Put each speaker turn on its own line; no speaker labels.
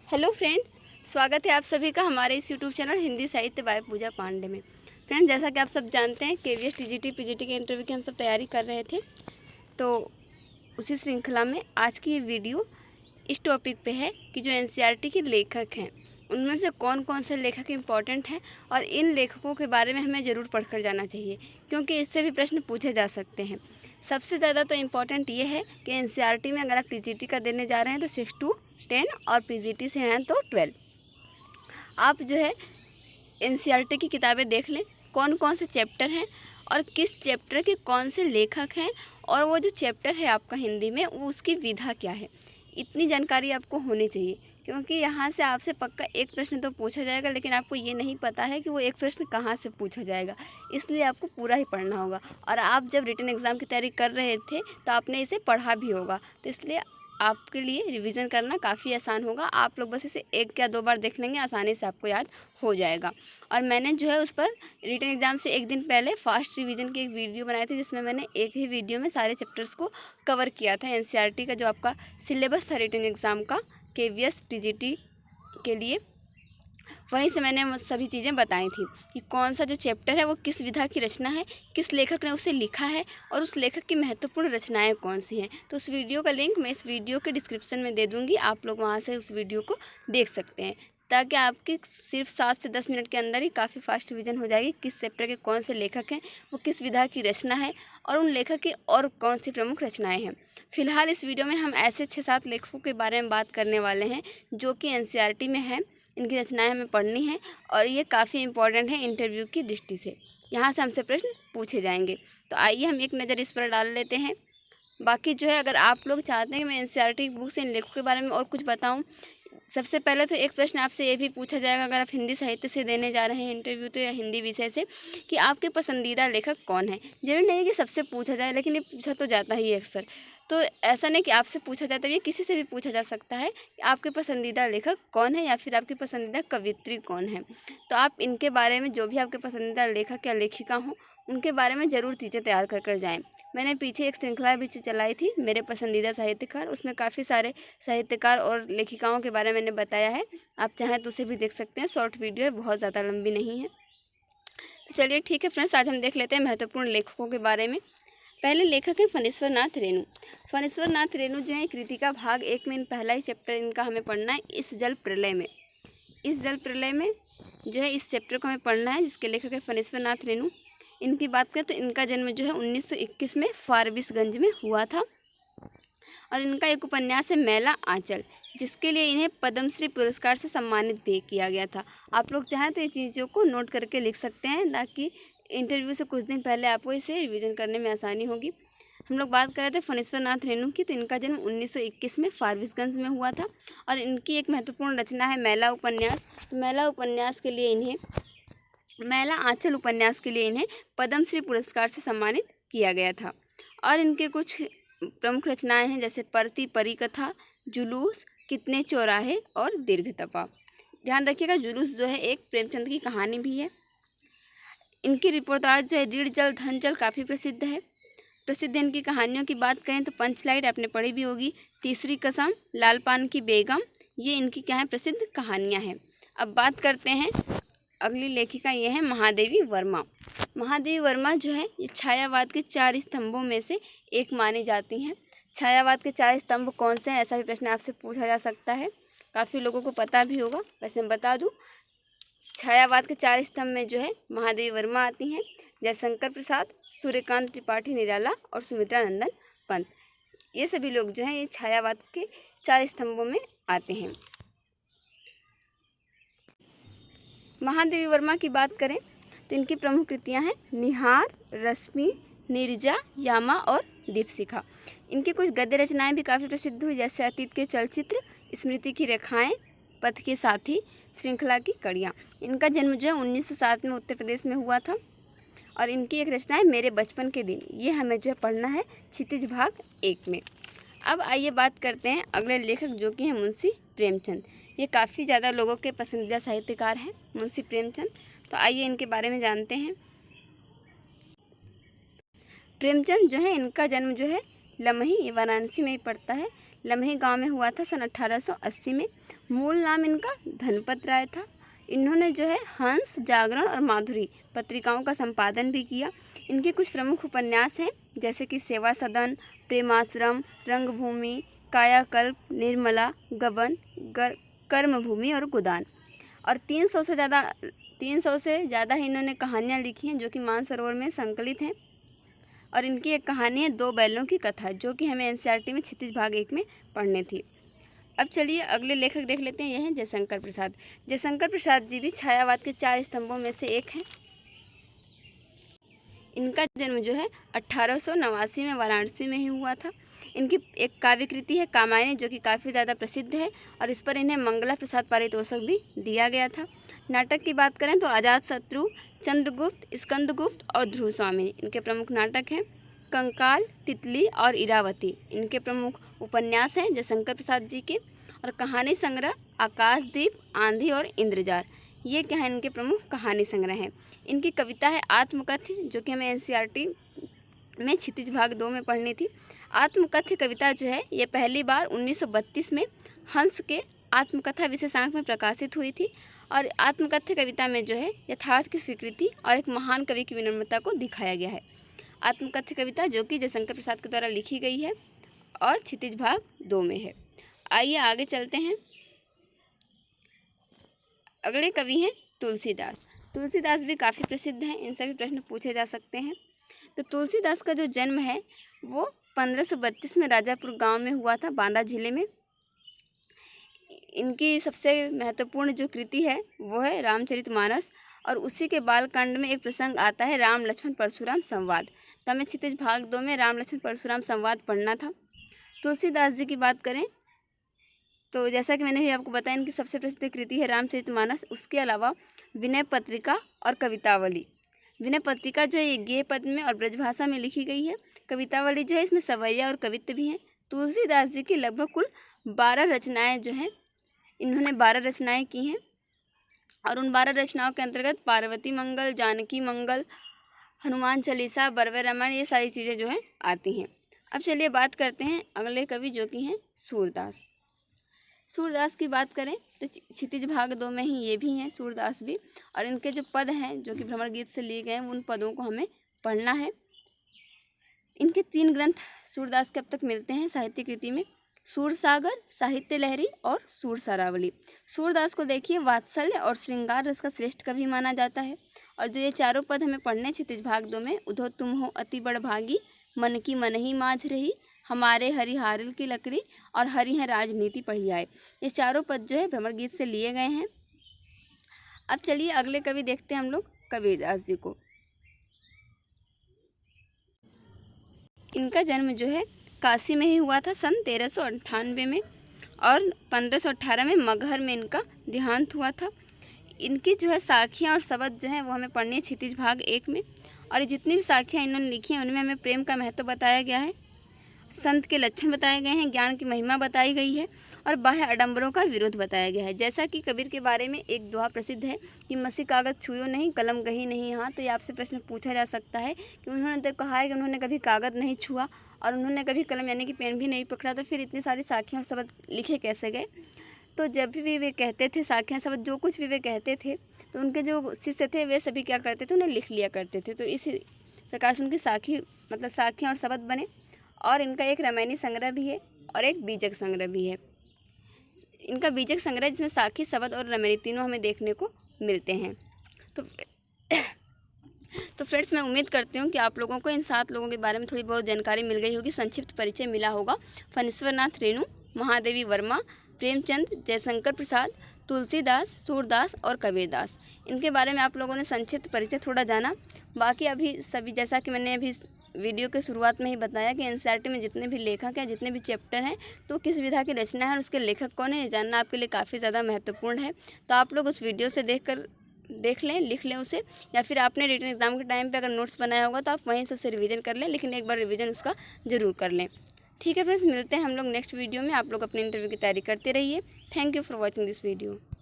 Hello friends, स्वागत है आप सभी का हमारे इस यूट्यूब चैनल हिंदी साहित्य बाय पूजा पांडे में। फ्रेंड्स, जैसा कि आप सब जानते हैं केवीएस टीजीटी पीजीटी के इंटरव्यू की हम सब तैयारी कर रहे थे, तो उसी श्रृंखला में आज की ये वीडियो इस टॉपिक पे है कि जो एनसीईआरटी के लेखक हैं उनमें से कौन कौन से लेखक इम्पॉर्टेंट हैं और इन लेखकों के बारे में हमें ज़रूर पढ़कर जाना चाहिए, क्योंकि इससे भी प्रश्न पूछे जा सकते हैं। सबसे ज़्यादा तो इम्पॉर्टेंट ये है कि एनसीईआरटी में अगर आप टीजीटी का देने जा रहे हैं तो 6 to 10 और पीजीटी से हैं तो 12। आप जो है एनसीईआरटी की किताबें देख लें, कौन कौन से चैप्टर हैं और किस चैप्टर के कौन से लेखक हैं, और वो जो चैप्टर है आपका हिंदी में वो उसकी विधा क्या है। इतनी जानकारी आपको होनी चाहिए, क्योंकि यहाँ से आपसे पक्का एक प्रश्न तो पूछा जाएगा, लेकिन आपको ये नहीं पता है कि वो एक प्रश्न कहाँ से पूछा जाएगा, इसलिए आपको पूरा ही पढ़ना होगा। और आप जब रिटन एग्ज़ाम की तैयारी कर रहे थे तो आपने इसे पढ़ा भी होगा, तो इसलिए आपके लिए रिवीजन करना काफ़ी आसान होगा। आप लोग बस इसे 1 या 2 बार देख लेंगे, आसानी से आपको याद हो जाएगा। और मैंने जो है उस पर रिटन एग्ज़ाम से 1 दिन पहले फास्ट रिवीजन की एक वीडियो बनाई थी, जिसमें मैंने एक ही वीडियो में सारे चैप्टर्स को कवर किया था। एनसीईआरटी का जो आपका सिलेबस था रिटन एग्ज़ाम का केवीएस टीजीटी के लिए, वहीं से मैंने सभी चीज़ें बताई थी कि कौन सा जो चैप्टर है वो किस विधा की रचना है, किस लेखक ने उसे लिखा है और उस लेखक की महत्वपूर्ण रचनाएं कौन सी हैं। तो उस वीडियो का लिंक मैं इस वीडियो के डिस्क्रिप्शन में दे दूँगी, आप लोग वहाँ से उस वीडियो को देख सकते हैं, ताकि आपकी सिर्फ 7 से 10 मिनट के अंदर ही काफ़ी फास्ट रिवीजन हो जाएगी। किस चैप्टर के कौन से लेखक हैं, वो किस विधा की रचना है और उन लेखक की और कौन सी प्रमुख रचनाएँ हैं। फिलहाल इस वीडियो में हम ऐसे 6-7 लेखकों के बारे में बात करने वाले हैं जो कि एनसीईआरटी में हैं। इनकी रचनाएं हमें पढ़नी है और ये काफ़ी इंपॉर्टेंट है इंटरव्यू की दृष्टि से। यहाँ से हमसे प्रश्न पूछे जाएंगे, तो आइए हम एक नज़र इस पर डाल लेते हैं। बाकी जो है, अगर आप लोग चाहते हैं कि मैं एनसीईआरटी की बुक से इन लेखकों के बारे में और कुछ बताऊं, सबसे पहले तो एक प्रश्न आपसे ये भी पूछा जाएगा अगर आप हिंदी साहित्य से देने जा रहे हैं इंटरव्यू, तो या हिंदी विषय से, कि आपके पसंदीदा लेखक कौन है। जरूरी नहीं है कि सबसे पूछा जाए, लेकिन ये पूछा तो जाता ही है अक्सर। तो ऐसा नहीं कि आपसे पूछा जाता है, ये किसी से भी पूछा जा सकता है कि आपके पसंदीदा लेखक कौन है या फिर आपकी पसंदीदा कवियत्री कौन है। तो आप इनके बारे में, जो भी आपके पसंदीदा लेखक या लेखिका हों, उनके बारे में ज़रूर चीज़ें तैयार कर कर जाएँ। मैंने पीछे एक श्रृंखला भी चलाई थी मेरे पसंदीदा साहित्यकार, उसमें काफ़ी सारे साहित्यकार और लेखिकाओं के बारे में मैंने बताया है। आप चाहें तो उसे भी देख सकते हैं, शॉर्ट वीडियो है, बहुत ज़्यादा लंबी नहीं है। तो चलिए ठीक है फ्रेंड्स, आज हम देख लेते हैं महत्वपूर्ण लेखकों के बारे में। पहले लेखक है फणीश्वर नाथ रेणु। फणीश्वर नाथ रेणु जो है कृतिका भाग 1 में पहला ही चैप्टर इनका हमें पढ़ना है, इस जल प्रलय में। इस जल प्रलय में जो है इस चैप्टर को हमें पढ़ना है, जिसके लेखक है फणीश्वर नाथ रेणु। इनकी बात करें तो इनका जन्म जो है 1921 में फारबिसगंज में हुआ था, और इनका एक उपन्यास है मैला आंचल, जिसके लिए इन्हें पद्मश्री पुरस्कार से सम्मानित भी किया गया था। आप लोग चाहें तो ये चीज़ों को नोट करके लिख सकते हैं, ताकि इंटरव्यू से कुछ दिन पहले आपको इसे रिवीजन करने में आसानी होगी। हम लोग बात कर रहे थे फणीश्वर नाथ रेणु की, तो इनका जन्म 1921 में फारबिसगंज में हुआ था, और इनकी एक महत्वपूर्ण रचना है मैला उपन्यास। मैला उपन्यास के लिए इन्हें, मैला आंचल उपन्यास के लिए इन्हें पद्मश्री पुरस्कार से सम्मानित किया गया था। और इनके कुछ प्रमुख रचनाएं हैं, जैसे परती परिकथा, जुलूस, कितने चौराहे और दीर्घतपा। ध्यान रखिएगा, जुलूस जो है एक प्रेमचंद की कहानी भी है। इनकी रिपोर्टाज जो है रीड़ जल धन जल काफ़ी प्रसिद्ध है। प्रसिद्ध इनकी कहानियों की बात करें तो पंचलाइट आपने पढ़ी भी होगी, तीसरी कसम, लाल पान की बेगम, ये इनकी क्या है, प्रसिद्ध कहानियाँ हैं। अब बात करते हैं, अगली लेखिका ये है महादेवी वर्मा। महादेवी वर्मा जो है ये छायावाद के 4 स्तंभों में से एक मानी जाती हैं। छायावाद के 4 स्तंभ कौन से हैं, ऐसा भी प्रश्न आपसे पूछा जा सकता है, काफ़ी लोगों को पता भी होगा, वैसे मैं बता दूं। छायावाद के 4 स्तंभ में जो है महादेवी वर्मा आती हैं, जयशंकर प्रसाद, सूर्यकांत त्रिपाठी निराला और सुमित्रा नंदन पंत। ये सभी लोग जो हैं ये छायावाद के 4 स्तंभों में आते हैं। महादेवी वर्मा की बात करें तो इनकी प्रमुख कृतियां हैं निहार, रश्मि, नीरजा, यामा और दीपशिखा। इनकी कुछ गद्य रचनाएं भी काफ़ी प्रसिद्ध हुई, जैसे अतीत के चलचित्र, स्मृति की रेखाएं, पथ के साथी, श्रृंखला की कड़ियाँ। इनका जन्म जो है 1907 में उत्तर प्रदेश में हुआ था, और इनकी एक रचना है मेरे बचपन के दिन, ये हमें जो है पढ़ना है क्षितिज भाग 1 में। अब आइए बात करते हैं अगले लेखक, जो कि हैं मुंशी प्रेमचंद। ये काफ़ी ज़्यादा लोगों के पसंदीदा साहित्यकार हैं मुंशी प्रेमचंद, तो आइए इनके बारे में जानते हैं। प्रेमचंद जो है इनका जन्म जो है लमही, ये वाराणसी में ही पड़ता है, लम्हे गांव में हुआ था सन 1880 में। मूल नाम इनका धनपत राय था। इन्होंने जो है हंस, जागरण और माधुरी पत्रिकाओं का संपादन भी किया। इनके कुछ प्रमुख उपन्यास हैं जैसे कि सेवा सदन, प्रेमाश्रम, रंगभूमि, कायाकल्प, निर्मला, गबन, कर्मभूमि और गोदान। और 300 से ज़्यादा ही इन्होंने कहानियाँ लिखी हैं जो कि मानसरोवर में संकलित हैं। और इनकी एक कहानी है 2 बैलों की कथा, जो कि हमें एनसीईआरटी में क्षितिज भाग 1 में पढ़नी थी। अब चलिए अगले लेखक देख लेते हैं। यह हैं जयशंकर प्रसाद। जयशंकर प्रसाद जी भी छायावाद के 4 स्तंभों में से एक हैं। इनका जन्म जो है 1889 में वाराणसी में ही हुआ था। इनकी एक काव्य कृति है कामायनी, जो कि काफ़ी ज़्यादा प्रसिद्ध है और इस पर इन्हें मंगला प्रसाद पारितोषिक भी दिया गया था। नाटक की बात करें तो अजातशत्रु, चंद्रगुप्त, स्कंदगुप्त और ध्रुव स्वामी इनके प्रमुख नाटक हैं। कंकाल, तितली और इरावती इनके प्रमुख उपन्यास हैं जयशंकर प्रसाद जी के। और कहानी संग्रह आकाशदीप, आंधी और इंद्रजार, ये क्या है इनके प्रमुख कहानी संग्रह हैं। इनकी कविता है आत्मकथ्य, जो कि हमें एनसीईआरटी में क्षितिज भाग 2 में पढ़नी थी। आत्मकथ्य कविता जो है ये पहली बार 1932 में हंस के आत्मकथा विशेषांक में प्रकाशित हुई थी। और आत्मकथ्य कविता में जो है यथार्थ की स्वीकृति और एक महान कवि की विनम्रता को दिखाया गया है। आत्मकथ्य कविता जो कि जयशंकर प्रसाद के द्वारा लिखी गई है और क्षितिज भाग 2 में है। आइए आगे चलते हैं। अगले कवि हैं तुलसीदास। तुलसीदास भी काफ़ी प्रसिद्ध हैं, इनसे भी प्रश्न पूछे जा सकते हैं। तो तुलसीदास का जो जन्म है वो 1532 में राजापुर गांव में हुआ था, बांदा जिले में। इनकी सबसे महत्वपूर्ण जो कृति है वो है रामचरितमानस। और उसी के बालकांड में एक प्रसंग आता है राम लक्ष्मण परशुराम संवाद। तो हमें क्षितिज भाग 2 में राम लक्ष्मण परशुराम संवाद पढ़ना था। तुलसीदास जी की बात करें तो जैसा कि मैंने भी आपको बताया, इनकी सबसे प्रसिद्ध कृति है रामचरितमानस। उसके अलावा विनय पत्रिका और कवितावली। विनय पत्रिका जो है ये गेय पद में और ब्रजभाषा में लिखी गई है। कवितावली जो है इसमें सवैया और कवित्व भी हैं। तुलसीदास जी की लगभग कुल 12 रचनाएँ जो हैं, इन्होंने 12 रचनाएँ की हैं। और उन 12 रचनाओं के अंतर्गत पार्वती मंगल, जानकी मंगल, हनुमान चालीसा, बरवे रामायण, ये सारी चीज़ें जो हैं आती हैं। अब चलिए बात करते हैं अगले कवि जो कि हैं सूरदास। सूरदास की बात करें तो क्षितिज भाग 2 में ही ये भी हैं सूरदास भी। और इनके जो पद हैं जो कि भ्रमर गीत से लिए गए हैं, उन पदों को हमें पढ़ना है। इनके 3 ग्रंथ सूरदास के अब तक मिलते हैं साहित्य कृति में, सूरसागर, साहित्य लहरी और सूरसारावली। सूरदास को देखिए वात्सल्य और श्रृंगार रस का श्रेष्ठ कवि माना जाता है। और जो ये चारों पद हमें पढ़ने क्षितिज भाग 2 में, उधो तुम हो अति बड़ भागी, मन की मन ही माझ रही, हमारे हरिहारिल की लकड़ी और हरि है राजनीति पढ़ी आए, ये चारों पद जो है भ्रमर गीत से लिए गए हैं। अब चलिए अगले कवि देखते हैं हम लोग कबीरदास जी को। इनका जन्म जो है काशी में ही हुआ था सन 1398 में। और 1518 में मगहर में इनका देहांत हुआ था। इनकी जो है साखियाँ और शब्द जो है वो हमें पढ़नी है क्षितिज भाग 1 में। और जितनी भी साखियाँ इन्होंने लिखी हैं उनमें हमें प्रेम का महत्व बताया गया है, संत के लक्षण बताए गए हैं, ज्ञान की महिमा बताई गई है और बाह्य आडंबरों का विरोध बताया गया है। जैसा कि कबीर के बारे में एक दोहा प्रसिद्ध है कि मसी कागज छुयो नहीं, कलम गही नहीं हाथ। तो ये आपसे प्रश्न पूछा जा सकता है कि उन्होंने तो कहा है कि उन्होंने कभी कागज़ नहीं छुआ और उन्होंने कभी कलम यानी कि पेन भी नहीं पकड़ा, तो फिर इतनी सारी साखियाँ और शब्द लिखे कैसे गए। तो जब भी वे कहते थे साखियाँ शब्द, जो कुछ भी वे कहते थे, तो उनके जो शिष्य थे वे सभी क्या करते थे, उन्हें लिख लिया करते थे। तो इस प्रकार से उनकी साखियाँ और शब्द बने। और इनका एक रामायणी संग्रह भी है और एक बीजक संग्रह भी है। इनका बीजक संग्रह जिसमें साखी, शब्द और रामायणी तीनों हमें देखने को मिलते हैं। तो फ्रेंड्स, मैं उम्मीद करती हूँ कि आप लोगों को इन 7 लोगों के बारे में थोड़ी बहुत जानकारी मिल गई होगी, संक्षिप्त परिचय मिला होगा। फणीश्वरनाथ रेणु, महादेवी वर्मा, प्रेमचंद, जयशंकर प्रसाद, तुलसीदास, सूरदास और कबीरदास, इनके बारे में आप लोगों ने संक्षिप्त परिचय थोड़ा जाना। बाकी अभी सभी, जैसा कि मैंने अभी वीडियो के शुरुआत में ही बताया कि एनसीईआरटी में जितने भी लेखक हैं, जितने भी चैप्टर हैं, तो किस विधा की रचना है और उसके लेखक कौन है, ये जानना आपके लिए काफ़ी ज़्यादा महत्वपूर्ण है। तो आप लोग उस वीडियो से देख लें, लिख लें उसे, या फिर आपने रिटन एग्ज़ाम के टाइम पे अगर नोट्स बनाया होगा तो आप वहीं से उसे रिवीजन कर लें, लेकिन एक बार रिवीजन उसका ज़रूर कर लें। ठीक है फ्रेंड्स, मिलते हैं हम लोग नेक्स्ट वीडियो में। आप लोग अपने इंटरव्यू की तैयारी करते रहिए। Thank you for watching this video.